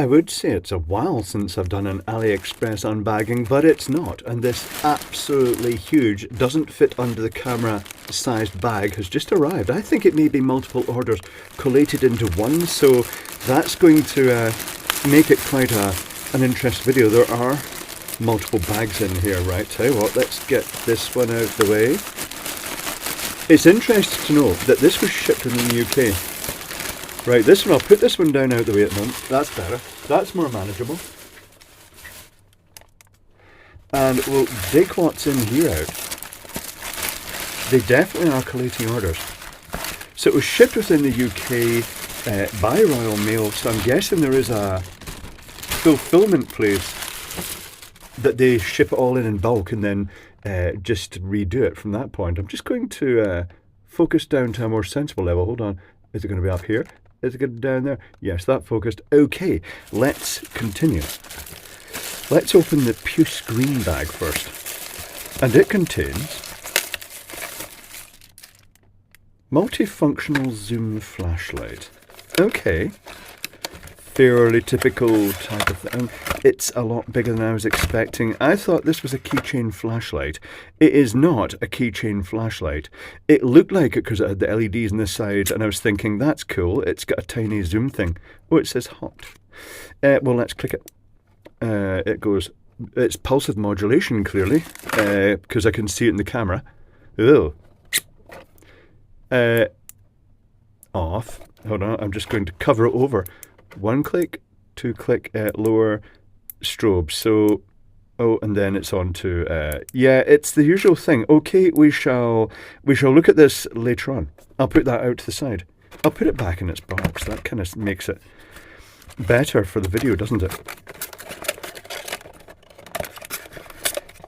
would say it's a while since I've done an Aliexpress unbagging, but it's not. And this absolutely huge, doesn't fit under the camera sized bag has just arrived. I think it may be multiple orders collated into one, so that's going to make it quite an interesting video. There are multiple bags in here, right? Tell you what, let's get this one out of the way. It's interesting to know that this was shipped in the UK. Right, this one, I'll put this one down out the way at the moment. That's better. That's more manageable. And we'll dig what's in here out. They definitely are collating orders. So it was shipped within the UK by Royal Mail, so I'm guessing there is a fulfillment place that they ship it all in bulk and then just redo it from that point. I'm just going to focus down to a more sensible level. Hold on. Is it going to be up here? Is it going to be down there? Yes, that focused. Okay, let's continue. Let's open the puce green bag first. And it contains multifunctional zoom flashlight. Okay. Fairly typical type of thing. It's a lot bigger than I was expecting. I thought this was a keychain flashlight. It is not a keychain flashlight. It looked like it because it had the LEDs on the side, and I was thinking, that's cool. It's got a tiny zoom thing. Oh, it says hot. Well, let's click it. It goes, it's pulse width modulation, clearly, because I can see it in the camera. Oh. Off. Hold on, I'm just going to cover it over. 1 click, 2 click, lower strobe. So, oh, and then it's on to, yeah, it's the usual thing. Okay, we shall look at this later on. I'll put that out to the side. I'll put it back in its box. That kind of makes it better for the video, doesn't it?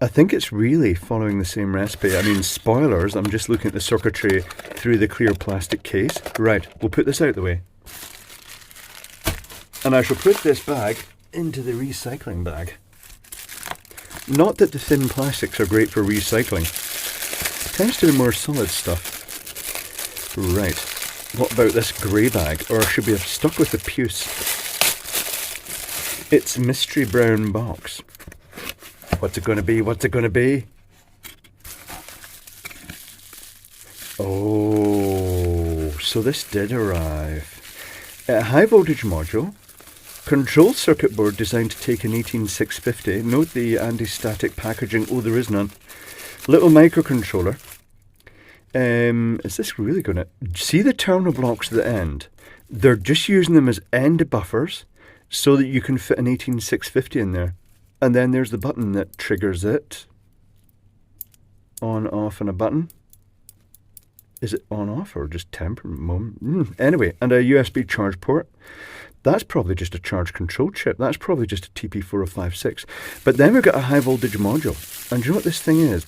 I think it's really following the same recipe. I mean, spoilers, I'm just looking at the circuitry through the clear plastic case. Right, we'll put this out the way. And I shall put this bag into the recycling bag. Not that the thin plastics are great for recycling. It tends to be more solid stuff. Right. What about this grey bag? Or should we have stuck with the puce? It's mystery brown box. What's it going to be? What's it going to be? Oh, so this did arrive. A high voltage module. Control circuit board designed to take an 18650. Note the anti-static packaging. Oh, there is none. Little microcontroller. Is this really going to... See the terminal blocks at the end? They're just using them as end buffers so that you can fit an 18650 in there. And then there's the button that triggers it. On, off, and a button. Is it on, off, or just temporary? Anyway, and a USB charge port. That's probably just a charge control chip. That's probably just a TP4056. But then we've got a high voltage module. And do you know what this thing is?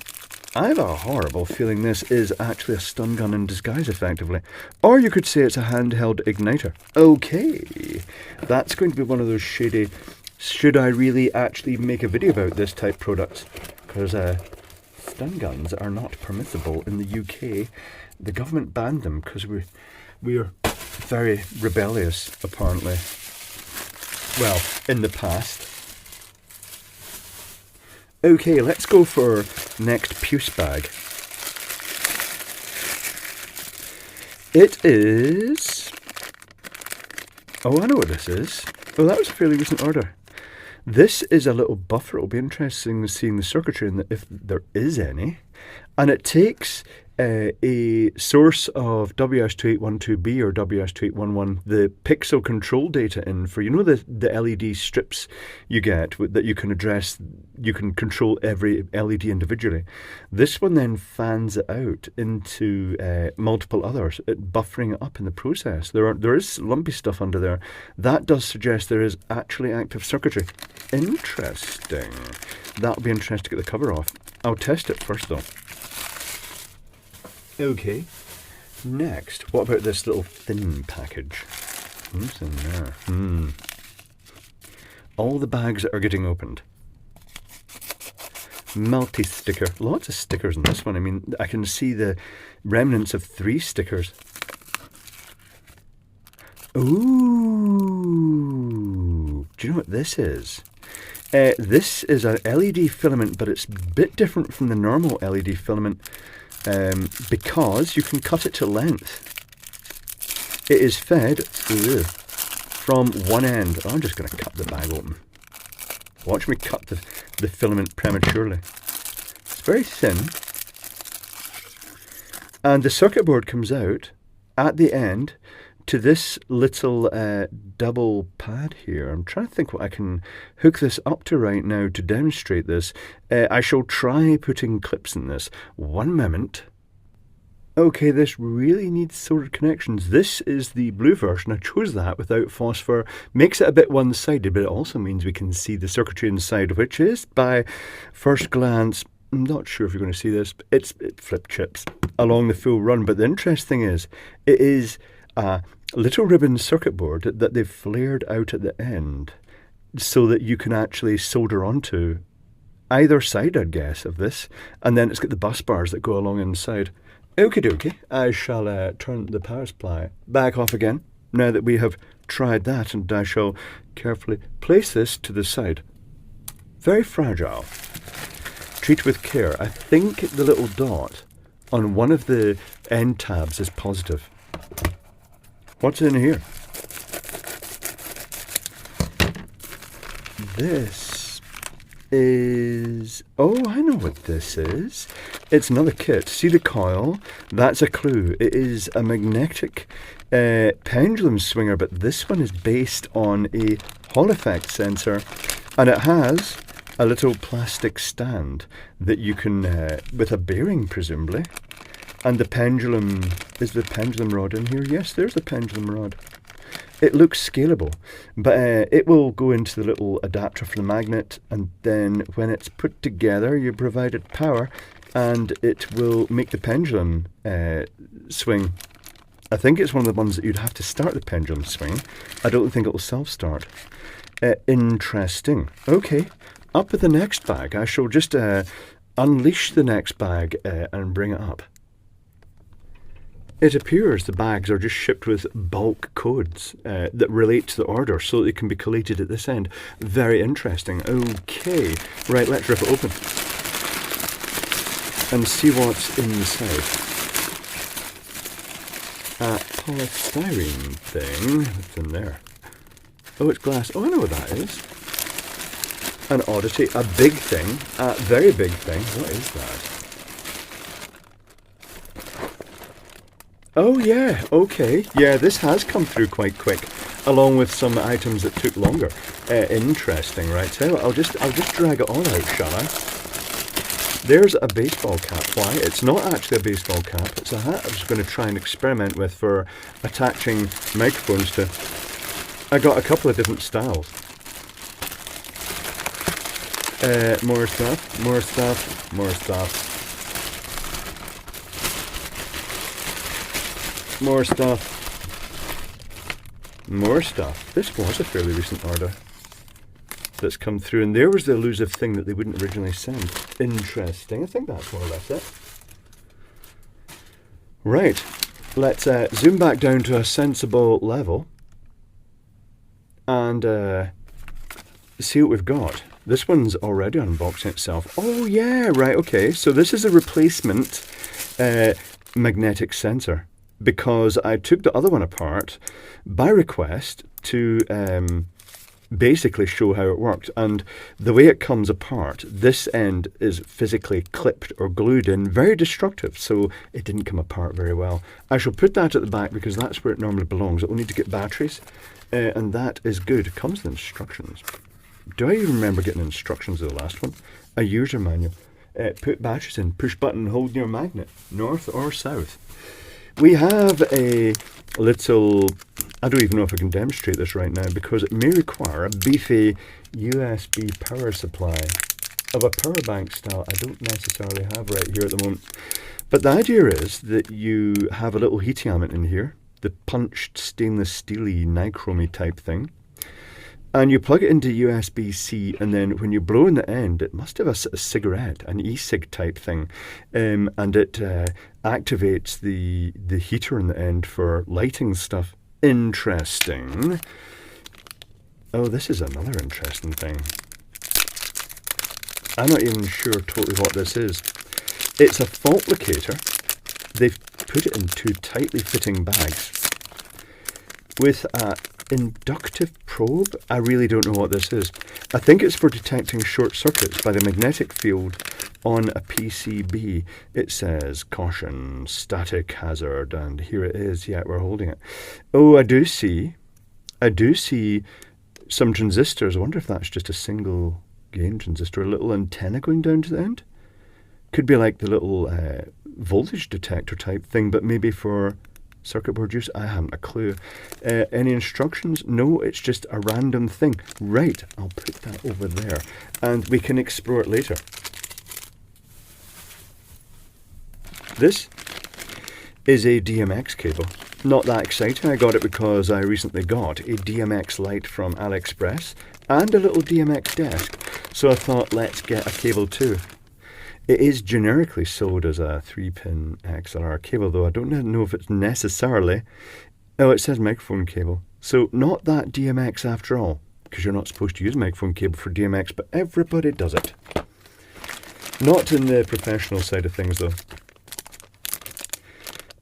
I have a horrible feeling this is actually a stun gun in disguise, effectively. Or you could say it's a handheld igniter. Okay. That's going to be one of those shady... Should I really actually make a video about this type product? Because stun guns are not permissible in the UK. The government banned them because we are very rebellious, apparently. Well, in the past. Okay, let's go for next puce bag. It is... Oh, I know what this is. Oh, that was a fairly recent order. This is a little buffer. It'll be interesting seeing the circuitry and if there is any. And it takes a source of WS2812B or WS2811, the pixel control data in for, you know, the LED strips you get that you can address, you can control every LED individually. This one then fans it out into multiple others, buffering it up in the process. There is lumpy stuff under there. That does suggest there is actually active circuitry. Interesting. That'll be interesting to get the cover off. I'll test it first though. Okay, next, what about this little thin package? What's in there? All the bags are getting opened. Multi-sticker. Lots of stickers in this one. I mean, I can see the remnants of 3 stickers. Ooh, Do you know what this is? This is an LED filament, but it's a bit different from the normal LED filament because you can cut it to length. It is fed from one end. Oh, I'm just going to cut the bag open. Watch me cut the filament prematurely. It's very thin. And the circuit board comes out at the end to this little double pad here. I'm trying to think what I can hook this up to right now to demonstrate this. I shall try putting clips in this. One moment. Okay, this really needs soldered connections. This is the blue version. I chose that without phosphor. Makes it a bit one-sided, but it also means we can see the circuitry inside, which is, by first glance, I'm not sure if you're going to see this, but it flip chips along the full run. But the interesting thing is, it is a little ribbon circuit board that they've flared out at the end so that you can actually solder onto either side, I'd guess, of this. And then it's got the bus bars that go along inside. Okie dokie, I shall turn the power supply back off again now that we have tried that, and I shall carefully place this to the side. Very fragile. Treat with care. I think the little dot on one of the end tabs is positive. What's in here? This is... Oh, I know what this is. It's another kit. See the coil? That's a clue. It is a magnetic pendulum swinger, but this one is based on a Hall effect sensor, and it has a little plastic stand that you can, with a bearing presumably, and the pendulum, is the pendulum rod in here? Yes, there's the pendulum rod. It looks scalable, but it will go into the little adapter for the magnet, and then when it's put together, you're provided power, and it will make the pendulum swing. I think it's one of the ones that you'd have to start the pendulum swing. I don't think it will self-start. Interesting. Okay, up with the next bag. I shall just unleash the next bag and bring it up. It appears the bags are just shipped with bulk codes that relate to the order so that they can be collated at this end. Very interesting. Okay, right, let's rip it open and see what's inside. A polystyrene thing. What's in there? Oh, it's glass. Oh, I know what that is. An oddity. A big thing. A very big thing. What is that? Oh, yeah. Okay. Yeah, this has come through quite quick, along with some items that took longer. Interesting, right? So I'll just drag it all out, shall I? There's a baseball cap. Why? It's not actually a baseball cap. It's a hat I was going to try and experiment with for attaching microphones to. I got a couple of different styles. More stuff, more stuff, more stuff. More stuff. More stuff. This was a fairly recent order that's come through, and there was the elusive thing that they wouldn't originally send. Interesting. I think that's more or less it. Right. Let's zoom back down to a sensible level and see what we've got. This one's already unboxing itself. Oh yeah, right, okay. So this is a replacement magnetic sensor, because I took the other one apart by request to basically show how it worked. And the way it comes apart, this end is physically clipped or glued in, very destructive, so it didn't come apart very well. I shall put that at the back because that's where it normally belongs. It will need to get batteries, and that is good. It comes with instructions. Do I even remember getting instructions of the last one? A user manual. Put batteries in, push button, hold your magnet, north or south. We have a little, I don't even know if I can demonstrate this right now because it may require a beefy USB power supply of a power bank style I don't necessarily have right here at the moment. But the idea is that you have a little heating element in here, the punched stainless steely nichromy type thing, and you plug it into USB-C, and then when you blow in the end, it must have a cigarette, an e-cig type thing, and it activates the heater in the end for lighting stuff. Interesting. Oh, this is another interesting thing. I'm not even sure totally what this is. It's a fault locator. They've put it in two tightly fitting bags with an inductive probe. I really don't know what this is. I think it's for detecting short circuits by the magnetic field on a PCB. It says caution, static hazard, and here it is. Yeah, we're holding it. Oh, I do see some transistors. I wonder if that's just a single gain transistor, a little antenna going down to the end. Could be like the little voltage detector type thing, but maybe for circuit board use. I haven't a clue. Any instructions? No, it's just a random thing. Right, I'll put that over there and we can explore it later. This is a DMX cable. Not that exciting. I got it because I recently got a DMX light from Aliexpress and a little DMX desk. So I thought, let's get a cable too. It is generically sold as a 3-pin XLR cable, though I don't know if it's necessarily... Oh, it says microphone cable. So not that DMX after all, because you're not supposed to use a microphone cable for DMX, but everybody does it. Not in the professional side of things, though.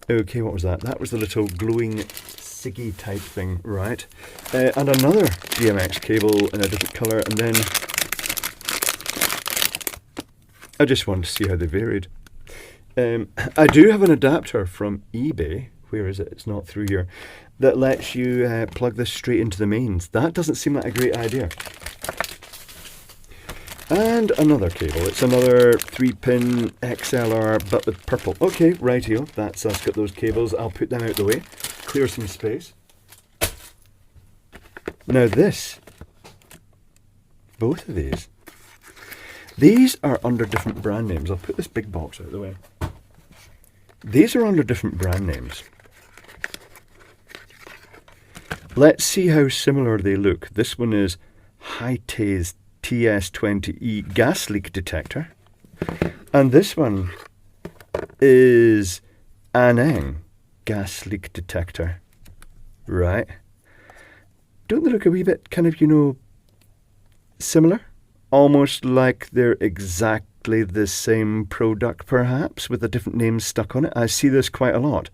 Okay, what was that? That was the little glowing Siggy type thing, right? And another DMX cable in a different colour, and then I just wanted to see how they varied. I do have an adapter from eBay. Where is it? It's not through here. That lets you plug this straight into the mains. That doesn't seem like a great idea. And another cable. It's another 3-pin XLR, but with purple. Okay, rightio. That's us. Got those cables. I'll put them out the way. Clear some space. Now this, both of these are under different brand names. I'll put this big box out of the way. These are under different brand names. Let's see how similar they look. This one is Hytais TS20E gas leak detector. And this one is Aneng gas leak detector. Right. Don't they look a wee bit kind of, you know, similar? Almost like they're exactly the same product, perhaps, with a different name stuck on it. I see this quite a lot.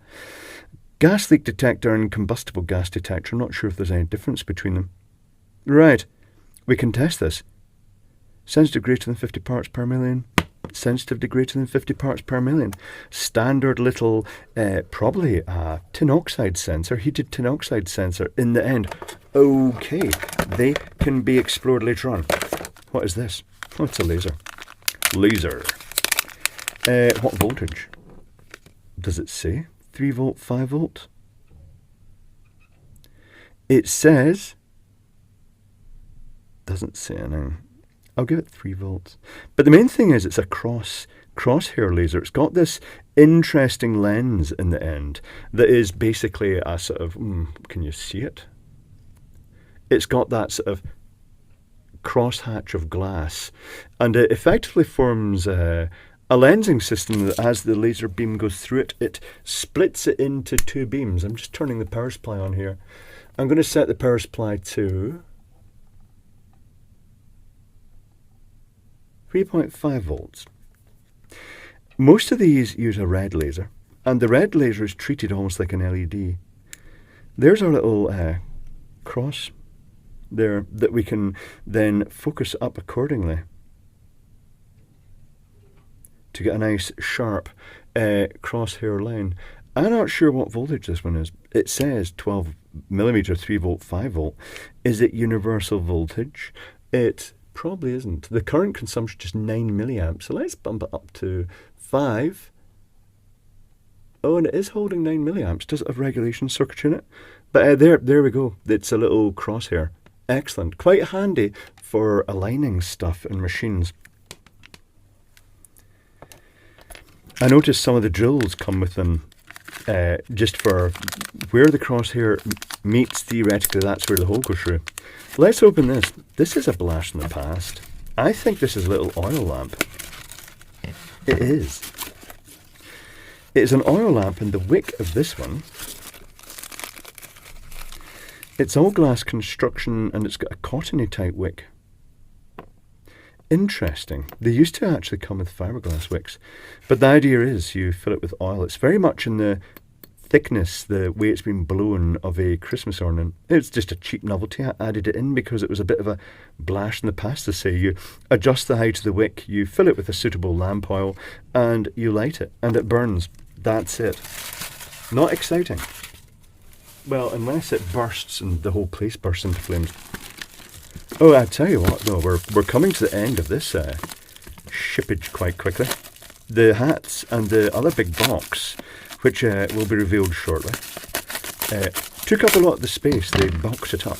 Gas leak detector and combustible gas detector. I'm not sure if there's any difference between them. Right. We can test this. Sensitive greater than 50 parts per million. Sensitive to greater than 50 parts per million. Standard little, probably a tin oxide sensor, heated tin oxide sensor in the end. Okay, they can be explored later on. What is this? Oh, it's a laser. Laser. What voltage? Does it say? 3 volt, 5 volt? It says... Doesn't say anything. I'll give it 3 volts. But the main thing is it's a crosshair laser. It's got this interesting lens in the end that is basically a sort of... can you see it? It's got that sort of crosshatch of glass, and it effectively forms a lensing system that as the laser beam goes through it, it splits it into two beams. I'm just turning the power supply on here. I'm going to set the power supply to 3.5 volts. Most of these use a red laser, and the red laser is treated almost like an LED. There's our little cross there that we can then focus up accordingly to get a nice sharp crosshair line. I'm not sure what voltage this one is. It says 12 millimeter, 3 volt, 5 volt. Is it universal voltage? It probably isn't. The current consumption is just 9 milliamps, so let's bump it up to 5. Oh, and it is holding 9 milliamps. Does it have regulation circuitry in it? But there we go. It's a little crosshair. Excellent. Quite handy for aligning stuff in machines. I noticed some of the drills come with them just for where the crosshair meets, theoretically, that's where the hole goes through. Let's open this. This is a blast from the past. I think this is a little oil lamp. It is. It's an oil lamp, and the wick of this one It's all glass construction and it's got a cottony type wick. Interesting. They used to actually come with fiberglass wicks, but the idea is you fill it with oil. It's very much in the thickness, the way it's been blown, of a Christmas ornament. It's just a cheap novelty. I added it in because it was a bit of a blast in the past to say you adjust the height of the wick, you fill it with a suitable lamp oil, and you light it, and it burns. That's it. Not exciting. Well, unless it bursts and the whole place bursts into flames. Oh, I tell you what, though, we're coming to the end of this shippage quite quickly. The hats and the other big box, which will be revealed shortly, took up a lot of the space. They boxed it up.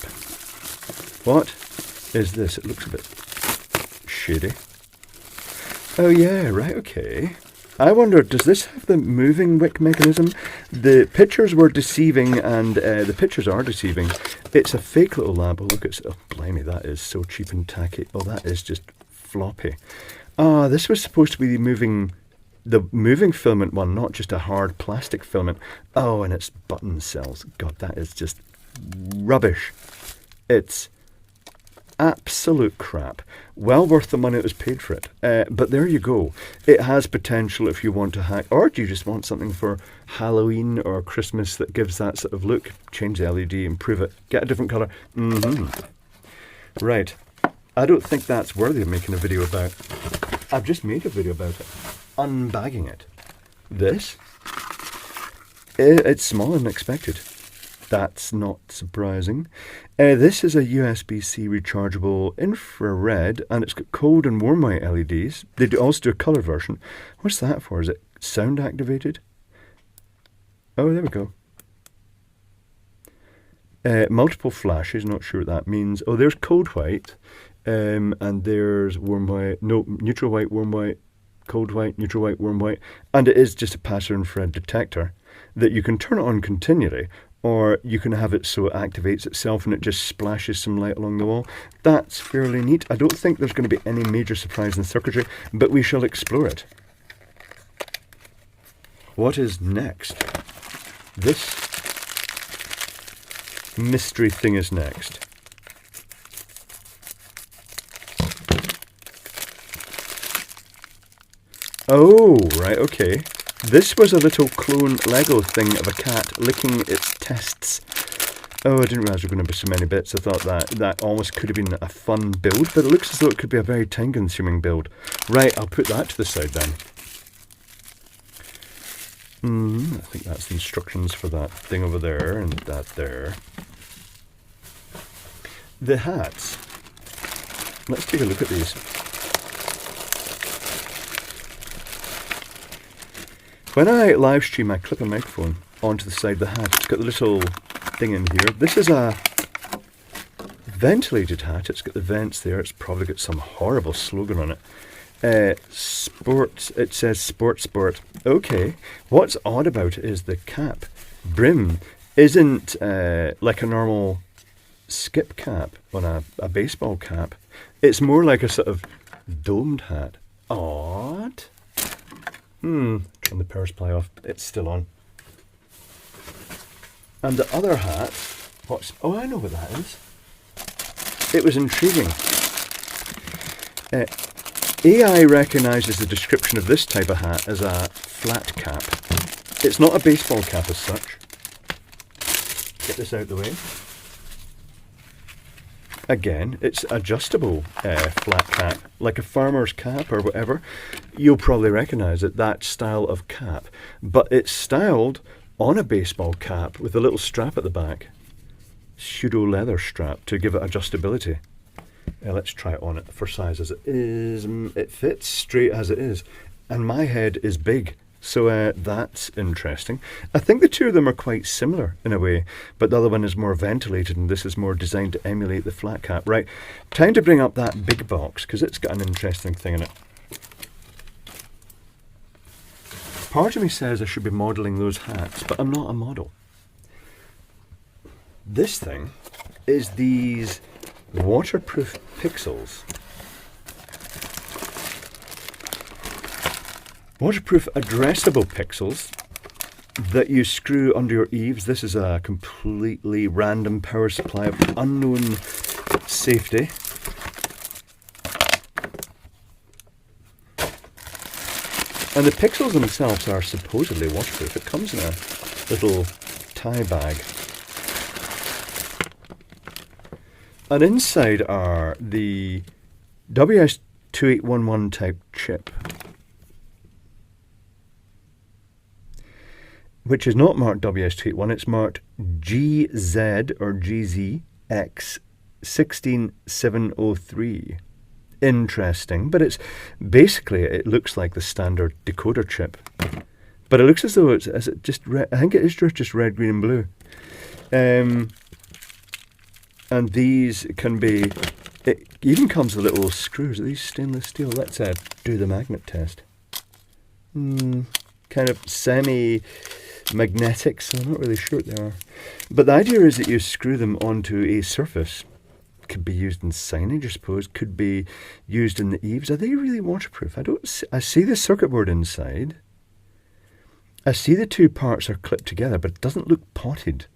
What is this? It looks a bit shady. Oh yeah, right, okay. I wonder, does this have the moving wick mechanism? The pictures were deceiving, and the pictures are deceiving. It's a fake little lamp. Oh, look, oh, blimey, that is so cheap and tacky. Oh, that is just floppy. Ah, this was supposed to be the moving filament one, not just a hard plastic filament. Oh, and it's button cells. God, that is just rubbish. It's absolute crap. Well worth the money that was paid for it. But there you go. It has potential if you want to hack, or do you just want something for Halloween or Christmas that gives that sort of look? Change the LED, improve it, get a different colour. Right. I don't think that's worthy of making a video about. I've just made a video about it. Unbagging it. This? It's smaller than expected. That's not surprising. This is a USB-C rechargeable infrared, and it's got cold and warm white LEDs. They also do a colour version. What's that for? Is it sound activated? Oh, there we go. Multiple flashes, not sure what that means. Oh, there's cold white, and there's warm white. No, neutral white, warm white, cold white, neutral white, warm white. And it is just a passive infrared detector that you can turn it on continually, or you can have it so it activates itself and it just splashes some light along the wall. That's fairly neat. I don't think there's going to be any major surprise in circuitry, but we shall explore it. What is next? This mystery thing is next. Oh, right, okay. This was a little clone Lego thing of a cat licking its tests. Oh, I didn't realise there were going to be so many bits. I thought that almost could have been a fun build, but it looks as though it could be a very time-consuming build. Right, I'll put that to the side then. I think that's the instructions for that thing over there and that there. The hats. Let's take a look at these. When I live stream, I clip a microphone onto the side of the hat. It's got the little thing in here. This is a ventilated hat. It's got the vents there. It's probably got some horrible slogan on it. Sport. It says sport. Okay. What's odd about it is the cap brim isn't like a normal skip cap on a baseball cap. It's more like a sort of domed hat. Odd. Turn the power supply off. It's still on. And the other hat, oh, I know what that is. It was intriguing. AI recognises the description of this type of hat as a flat cap. It's not a baseball cap as such. Get this out of the way. Again, it's adjustable flat cap, like a farmer's cap or whatever. You'll probably recognise it, that style of cap. But it's styled on a baseball cap with a little strap at the back. Pseudo leather strap to give it adjustability. Let's try it on it for size as it is. It fits straight as it is. And my head is big. So that's interesting. I think the two of them are quite similar in a way, but the other one is more ventilated and this is more designed to emulate the flat cap. Right, time to bring up that big box because it's got an interesting thing in it. Part of me says I should be modelling those hats, but I'm not a model. This thing is these waterproof pixels. Waterproof addressable pixels that you screw under your eaves. This is a completely random power supply of unknown safety. And the pixels themselves are supposedly waterproof. It comes in a little tie bag. And inside are the WS2811 type chip, which is not marked WS281, it's marked GZ or GZX16703. Interesting, but it's basically, it looks like the standard decoder chip. But it looks as though it's just red. I think it is just red, green, and blue. And these can be, it even comes with little screws. Are these stainless steel? Let's do the magnet test. Kind of semi-magnetic, so I'm not really sure what they are. But the idea is that you screw them onto a surface. Could be used in signage, I suppose. Could be used in the eaves. Are they really waterproof? I see the circuit board inside. I see the two parts are clipped together, but it doesn't look potted.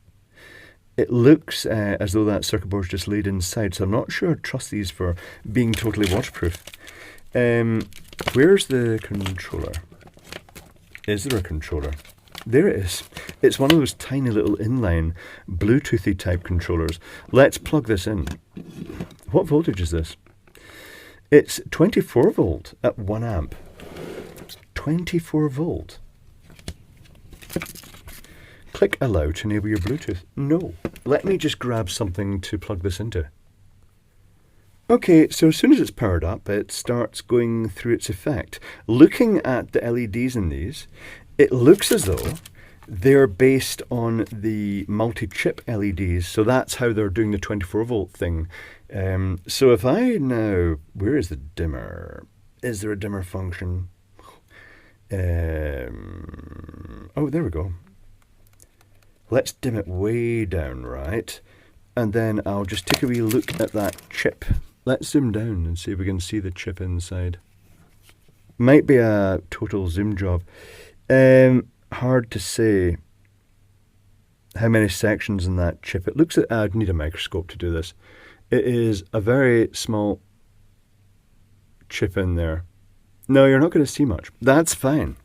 It looks as though that circuit board's just laid inside, so I'm not sure I trust these for being totally waterproof. Where's the controller? Is there a controller? There it is. It's one of those tiny little inline Bluetoothy type controllers. Let's plug this in. What voltage is this? It's 24 volt at 1 amp. 24 volt. Click allow to enable your Bluetooth. No. Let me just grab something to plug this into. Okay, so as soon as it's powered up, it starts going through its effect. Looking at the LEDs in these, it looks as though they're based on the multi-chip LEDs, so that's how they're doing the 24 volt thing. So if I now, where is the dimmer? Is there a dimmer function? Oh, there we go. Let's dim it way down, right? And then I'll just take a wee look at that chip. Let's zoom down and see if we can see the chip inside. Might be a total zoom job. Hard to say how many sections in that chip. It looks at, I'd need a microscope to do this. It is a very small chip in there. No, you're not going to see much. That's fine.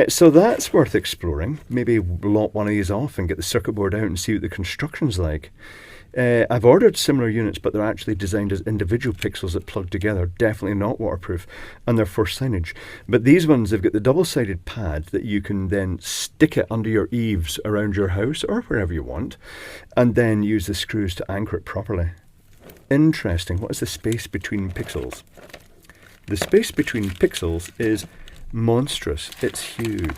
So that's worth exploring. Maybe lot one of these off and get the circuit board out and see what the construction's like. I've ordered similar units, but they're actually designed as individual pixels that plug together. Definitely not waterproof, and they're for signage. But these ones, they've got the double-sided pad that you can then stick it under your eaves around your house or wherever you want, and then use the screws to anchor it properly. Interesting. What is the space between pixels? The space between pixels is monstrous. It's huge.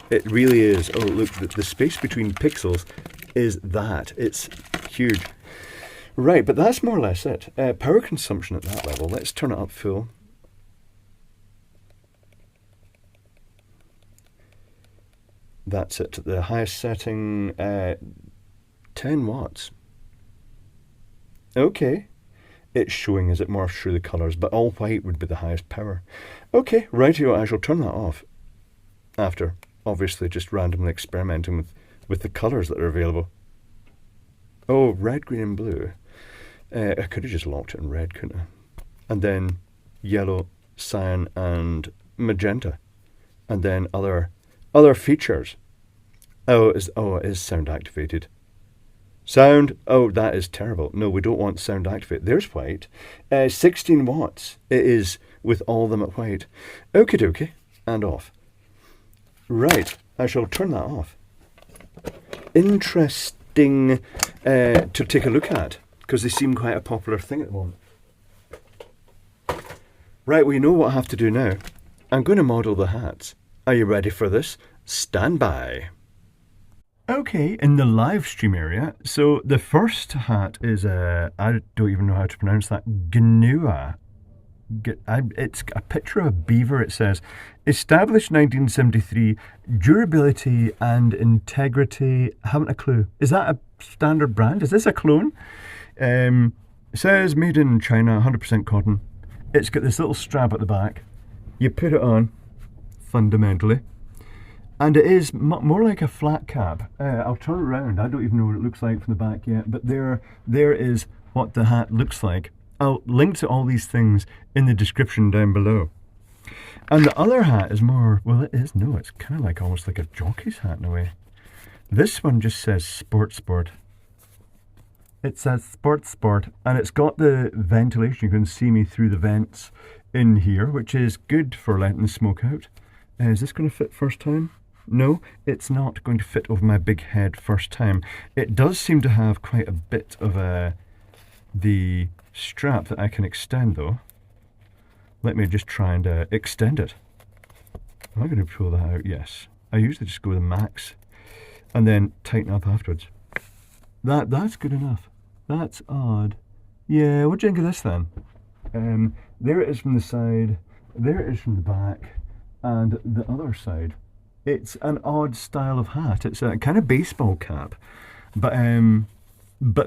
It really is. Oh, look, the space between pixels is that. It's huge. Right, but that's more or less it. Power consumption at that level. Let's turn it up full. That's it. The highest setting, 10 watts. Okay. It's showing as it morphs through the colours, but all white would be the highest power. Okay, rightio, I shall turn that off. After, obviously, just randomly experimenting with the colours that are available. Oh, red, green and blue. I could have just locked it in red, couldn't I? And then yellow, cyan and magenta. And then other features. Oh, it is sound activated. Sound, oh, that is terrible. No, we don't want sound activated. There's white. 16 watts it is with all of them at white. Okie dokie, and off. Right, I shall turn that off. Interesting to take a look at, because they seem quite a popular thing at the moment. Right, we know what I have to do now. I'm going to model the hats. Are you ready for this? Stand by. Okay, in the live stream area, so the first hat is I don't even know how to pronounce that, GNUA. It's a picture of a beaver. It says, established 1973, durability and integrity, haven't a clue. Is that a standard brand? Is this a clone? It says made in China, 100% cotton. It's got this little strap at the back. You put it on, fundamentally, And it is more like a flat cap. I'll turn it around. I don't even know what it looks like from the back yet, but there is what the hat looks like. I'll link to all these things in the description down below. And the other hat is more, well, it is, no, it's kind of like almost like a jockey's hat in a way. This one just says Sport Sport. It says Sport Sport, and it's got the ventilation. You can see me through the vents in here, which is good for letting the smoke out. Is this going to fit first time? No, it's not going to fit over my big head first time. It does seem to have quite a bit of the strap that I can extend though. Let me just try and extend it. Am I going to pull that out? Yes. I usually just go with the max and then tighten up afterwards. That's good enough. That's odd. Yeah, what do you think of this then? There it is from the side, there it is from the back, and the other side. It's an odd style of hat. It's a kind of baseball cap, but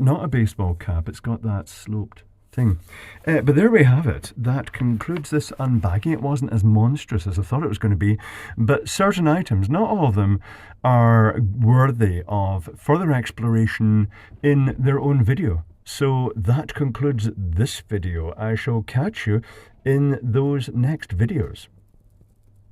not a baseball cap. It's got that sloped thing. But there we have it. That concludes this unbagging. It wasn't as monstrous as I thought it was going to be, but certain items, not all of them, are worthy of further exploration in their own video. So that concludes this video. I shall catch you in those next videos.